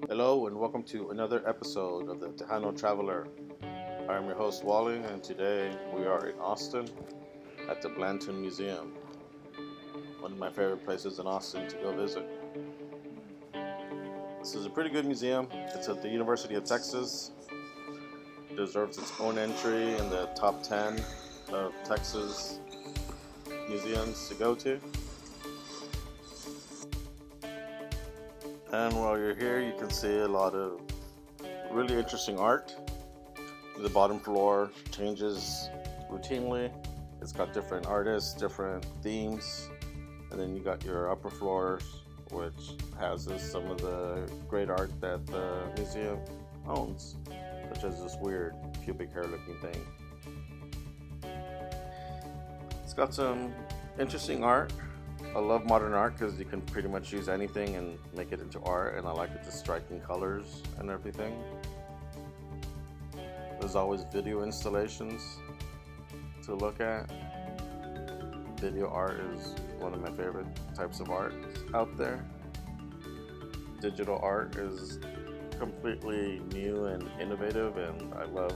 Hello and welcome to another episode of the Tejano Traveler. I am your host Wally, and today we are in Austin at the Blanton Museum, one of my favorite places in Austin to go visit. This is a pretty good museum. It's at the University of Texas. It deserves its own entry in the top 10 of Texas museums to go to. And while you're here, you can see a lot of really interesting art. The bottom floor changes routinely. It's got different artists, different themes, and then you got your upper floors, which houses some of the great art that the museum owns, such as this weird pubic hair looking thing. It's got some interesting art. I love modern art because you can pretty much use anything and make it into art, and I like the striking colors and everything. There's always video installations to look at. Video art is one of my favorite types of art out there. Digital art is completely new and innovative, and I love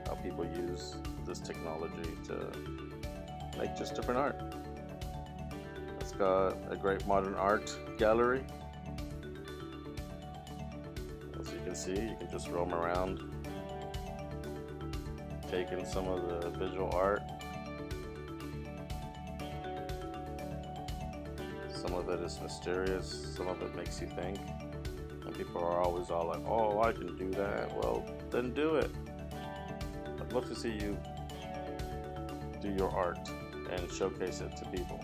how people use this technology to make just different art. It's got a great modern art gallery. As you can see, you can just roam around, take in some of the visual art. Some of it is mysterious, some of it makes you think. And people are always all like, oh, I can do that. Well, then do it. I'd love to see you do your art and showcase it to people.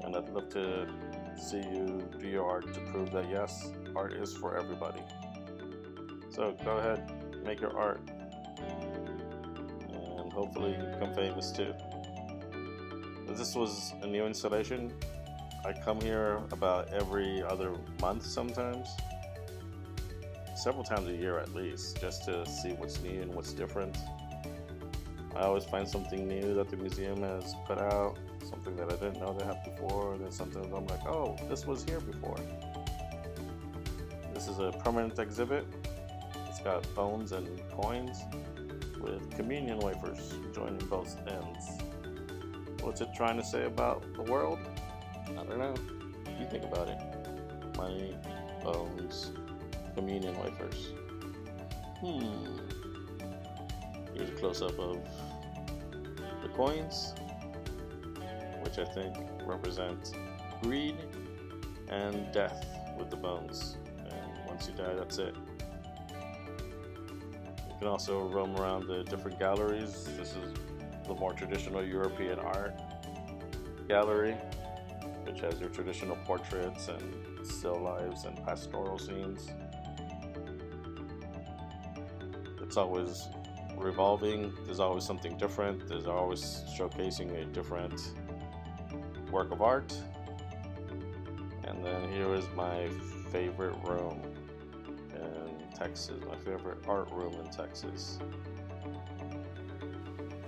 And I'd love to see you do your art to prove that yes, art is for everybody. So go ahead, make your art, and hopefully you become famous too. If this was a new installation, I come here about every other month sometimes, several times a year at least, just to see what's new and what's different. I always find something new that the museum has put out, something that I didn't know they had before, and then sometimes I'm like, oh, this was here before. This is a permanent exhibit. It's got bones and coins with communion wafers joining both ends. What's it trying to say about the world? I don't know. What do you think about it? Money, bones, communion wafers. Here's a close-up of the coins, which I think represent greed and death with the bones. And once you die, that's it. You can also roam around the different galleries. This is the more traditional European art gallery, which has your traditional portraits and still lifes and pastoral scenes. It's always revolving. There's always something different. There's always showcasing a different work of art. And then here is my favorite room in Texas, my favorite art room in Texas.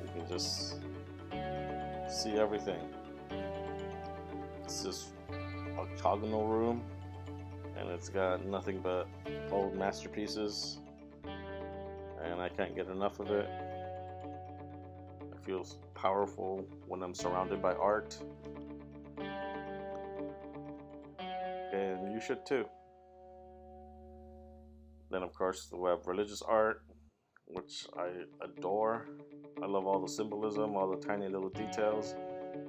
You can just see everything. It's this octagonal room, and it's got nothing but old masterpieces, and I can't get enough of it. It feels powerful when I'm surrounded by art, and you should too. Then of course we have religious art, which I adore. I love all the symbolism, all the tiny little details,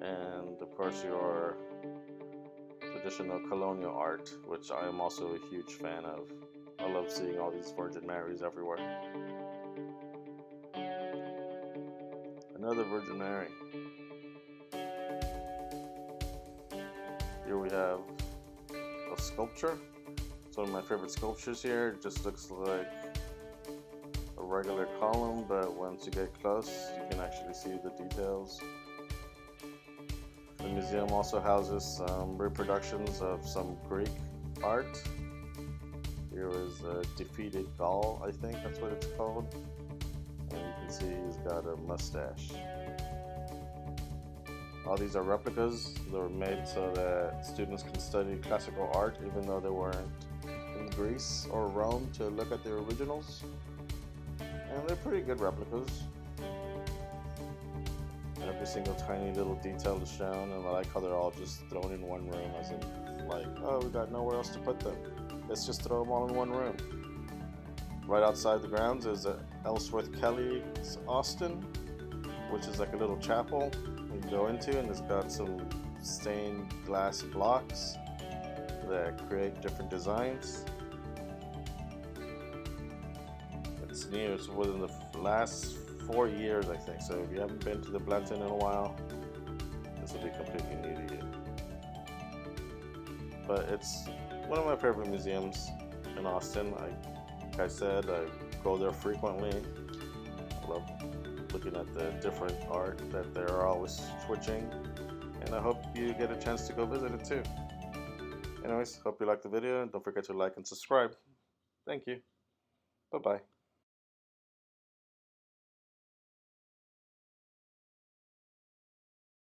and of course your traditional colonial art, which I am also a huge fan of. I love seeing all these Virgin Marys everywhere. Another Virgin Mary. Here we have a sculpture. It's one of my favorite sculptures here. It just looks like a regular column, but once you get close, you can actually see the details. The museum also houses some reproductions of some Greek art. Here is a defeated Gaul, I think that's what it's called. And you can see he's got a mustache. All these are replicas. They were made so that students can study classical art even though they weren't Greece or Rome to look at the originals, and they're pretty good replicas. Every single tiny little detail is shown, and I like how they're all just thrown in one room, as in, like, oh, we got nowhere else to put them. Let's just throw them all in one room. Right outside the grounds is Ellsworth Kelly's Austin, which is like a little chapel you can go into, and it's got some stained glass blocks that create different designs. It's new. It's within the last 4 years, I think. So if you haven't been to the Blanton in a while, this will be completely new to you. But it's one of my favorite museums in Austin. Like I said, I go there frequently. I love looking at the different art that they're always switching, and I hope you get a chance to go visit it too. Anyways, hope you liked the video, and don't forget to like and subscribe. Thank you. Bye-bye.